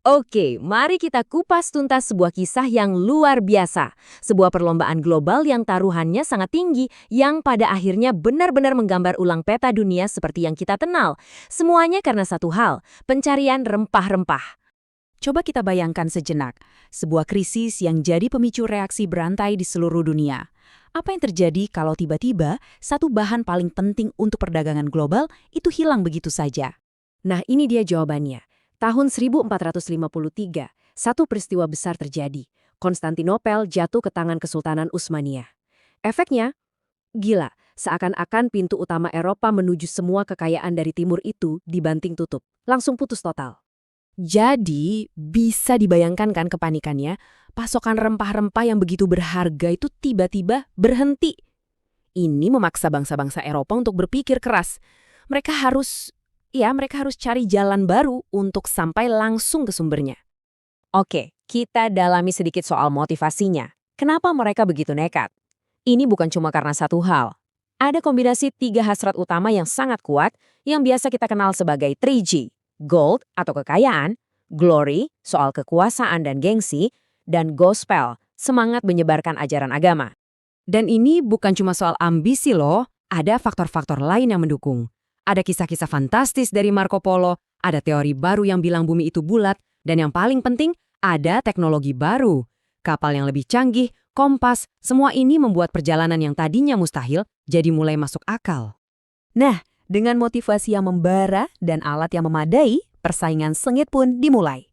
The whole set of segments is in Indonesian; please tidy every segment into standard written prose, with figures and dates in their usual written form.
Oke, mari kita kupas tuntas sebuah kisah yang luar biasa. Sebuah perlombaan global yang taruhannya sangat tinggi, yang pada akhirnya benar-benar menggambar ulang peta dunia seperti yang kita kenal. Semuanya karena satu hal, pencarian rempah-rempah. Coba kita bayangkan sejenak, sebuah krisis yang jadi pemicu reaksi berantai di seluruh dunia. Apa yang terjadi kalau tiba-tiba satu bahan paling penting untuk perdagangan global itu hilang begitu saja? Nah, ini dia jawabannya. Tahun 1453, satu peristiwa besar terjadi. Konstantinopel jatuh ke tangan Kesultanan Utsmaniyah. Efeknya, gila, seakan-akan pintu utama Eropa menuju semua kekayaan dari timur itu dibanting tutup. Langsung putus total. Jadi, bisa dibayangkan kan kepanikannya, pasokan rempah-rempah yang begitu berharga itu tiba-tiba berhenti. Ini memaksa bangsa-bangsa Eropa untuk berpikir keras. Mereka harus cari jalan baru untuk sampai langsung ke sumbernya. Oke, kita dalami sedikit soal motivasinya. Kenapa mereka begitu nekat? Ini bukan cuma karena satu hal. Ada kombinasi tiga hasrat utama yang sangat kuat yang biasa kita kenal sebagai 3G. Gold atau kekayaan, glory soal kekuasaan dan gengsi, dan gospel, semangat menyebarkan ajaran agama. Dan ini bukan cuma soal ambisi loh, ada faktor-faktor lain yang mendukung. Ada kisah-kisah fantastis dari Marco Polo, ada teori baru yang bilang bumi itu bulat, dan yang paling penting, ada teknologi baru. Kapal yang lebih canggih, kompas, semua ini membuat perjalanan yang tadinya mustahil jadi mulai masuk akal. Nah, dengan motivasi yang membara dan alat yang memadai, persaingan sengit pun dimulai.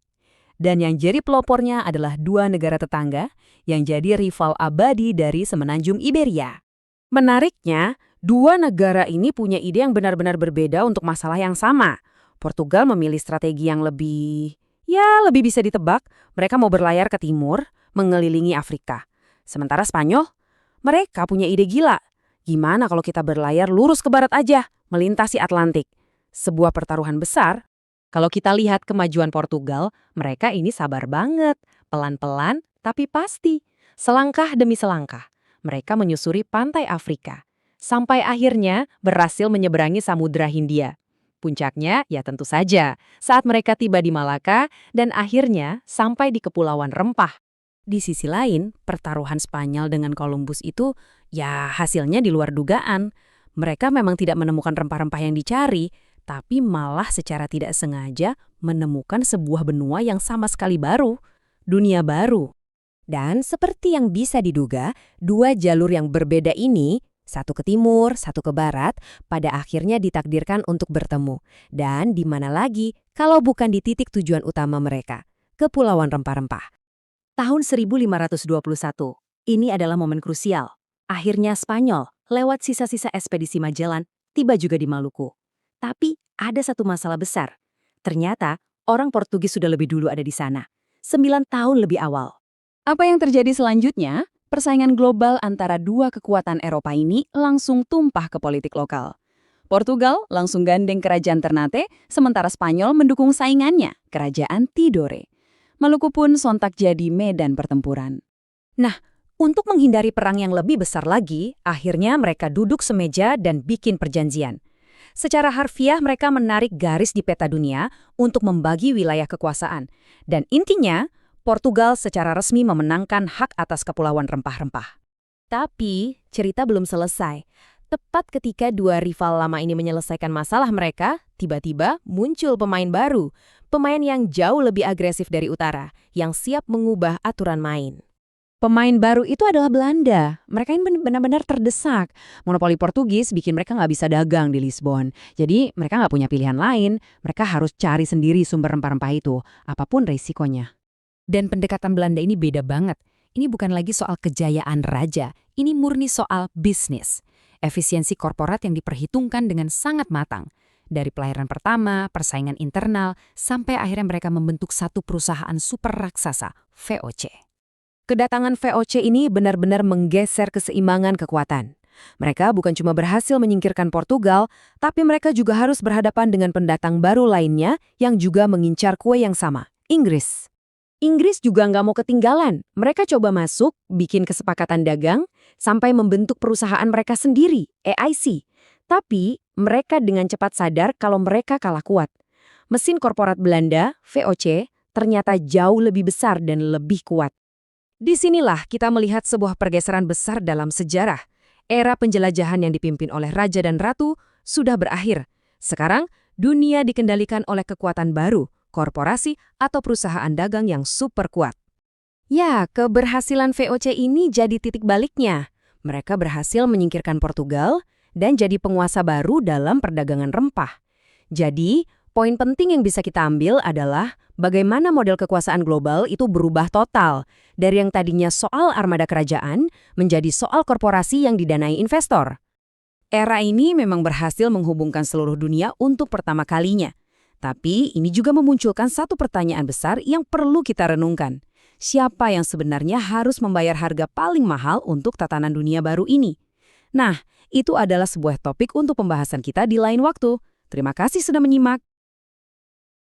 Dan yang jadi pelopornya adalah dua negara tetangga yang jadi rival abadi dari semenanjung Iberia. Menariknya, dua negara ini punya ide yang benar-benar berbeda untuk masalah yang sama. Portugal memilih strategi yang lebih bisa ditebak. Mereka mau berlayar ke timur, mengelilingi Afrika. Sementara Spanyol, mereka punya ide gila. Gimana kalau kita berlayar lurus ke barat aja, melintasi Atlantik? Sebuah pertaruhan besar. Kalau kita lihat kemajuan Portugal, mereka ini sabar banget. Pelan-pelan, tapi pasti. Selangkah demi selangkah, mereka menyusuri pantai Afrika. Sampai akhirnya berhasil menyeberangi Samudra Hindia. Puncaknya, ya tentu saja, saat mereka tiba di Malaka dan akhirnya sampai di Kepulauan Rempah. Di sisi lain, pertaruhan Spanyol dengan Columbus itu, ya hasilnya di luar dugaan. Mereka memang tidak menemukan rempah-rempah yang dicari, tapi malah secara tidak sengaja menemukan sebuah benua yang sama sekali baru, dunia baru. Dan seperti yang bisa diduga, dua jalur yang berbeda ini, satu ke timur, satu ke barat, pada akhirnya ditakdirkan untuk bertemu. Dan di mana lagi kalau bukan di titik tujuan utama mereka, Kepulauan Rempah-Rempah. Tahun 1521, ini adalah momen krusial. Akhirnya Spanyol, lewat sisa-sisa ekspedisi Magellan, tiba juga di Maluku. Tapi ada satu masalah besar. Ternyata orang Portugis sudah lebih dulu ada di sana. 9 tahun lebih awal. Apa yang terjadi selanjutnya? Persaingan global antara dua kekuatan Eropa ini langsung tumpah ke politik lokal. Portugal langsung gandeng kerajaan Ternate, sementara Spanyol mendukung saingannya, kerajaan Tidore. Maluku pun sontak jadi medan pertempuran. Nah, untuk menghindari perang yang lebih besar lagi, akhirnya mereka duduk semeja dan bikin perjanjian. Secara harfiah mereka menarik garis di peta dunia untuk membagi wilayah kekuasaan. Dan intinya, Portugal secara resmi memenangkan hak atas Kepulauan Rempah-Rempah. Tapi, cerita belum selesai. Tepat ketika dua rival lama ini menyelesaikan masalah mereka, tiba-tiba muncul pemain baru. Pemain yang jauh lebih agresif dari utara, yang siap mengubah aturan main. Pemain baru itu adalah Belanda. Mereka ini benar-benar terdesak. Monopoli Portugis bikin mereka nggak bisa dagang di Lisbon. Jadi mereka nggak punya pilihan lain. Mereka harus cari sendiri sumber rempah-rempah itu, apapun resikonya. Dan pendekatan Belanda ini beda banget. Ini bukan lagi soal kejayaan raja. Ini murni soal bisnis. Efisiensi korporat yang diperhitungkan dengan sangat matang. Dari pelayaran pertama, persaingan internal, sampai akhirnya mereka membentuk satu perusahaan super raksasa, VOC. Kedatangan VOC ini benar-benar menggeser keseimbangan kekuatan. Mereka bukan cuma berhasil menyingkirkan Portugal, tapi mereka juga harus berhadapan dengan pendatang baru lainnya yang juga mengincar kue yang sama, Inggris. Inggris juga nggak mau ketinggalan. Mereka coba masuk, bikin kesepakatan dagang, sampai membentuk perusahaan mereka sendiri, AIC. Tapi mereka dengan cepat sadar kalau mereka kalah kuat. Mesin korporat Belanda, VOC, ternyata jauh lebih besar dan lebih kuat. Disinilah kita melihat sebuah pergeseran besar dalam sejarah. Era penjelajahan yang dipimpin oleh raja dan ratu sudah berakhir. Sekarang, dunia dikendalikan oleh kekuatan baru, korporasi atau perusahaan dagang yang super kuat. Ya, keberhasilan VOC ini jadi titik baliknya. Mereka berhasil menyingkirkan Portugal dan jadi penguasa baru dalam perdagangan rempah. Jadi, poin penting yang bisa kita ambil adalah bagaimana model kekuasaan global itu berubah total dari yang tadinya soal armada kerajaan menjadi soal korporasi yang didanai investor. Era ini memang berhasil menghubungkan seluruh dunia untuk pertama kalinya. Tapi ini juga memunculkan satu pertanyaan besar yang perlu kita renungkan. Siapa yang sebenarnya harus membayar harga paling mahal untuk tatanan dunia baru ini? Nah, itu adalah sebuah topik untuk pembahasan kita di lain waktu. Terima kasih sudah menyimak.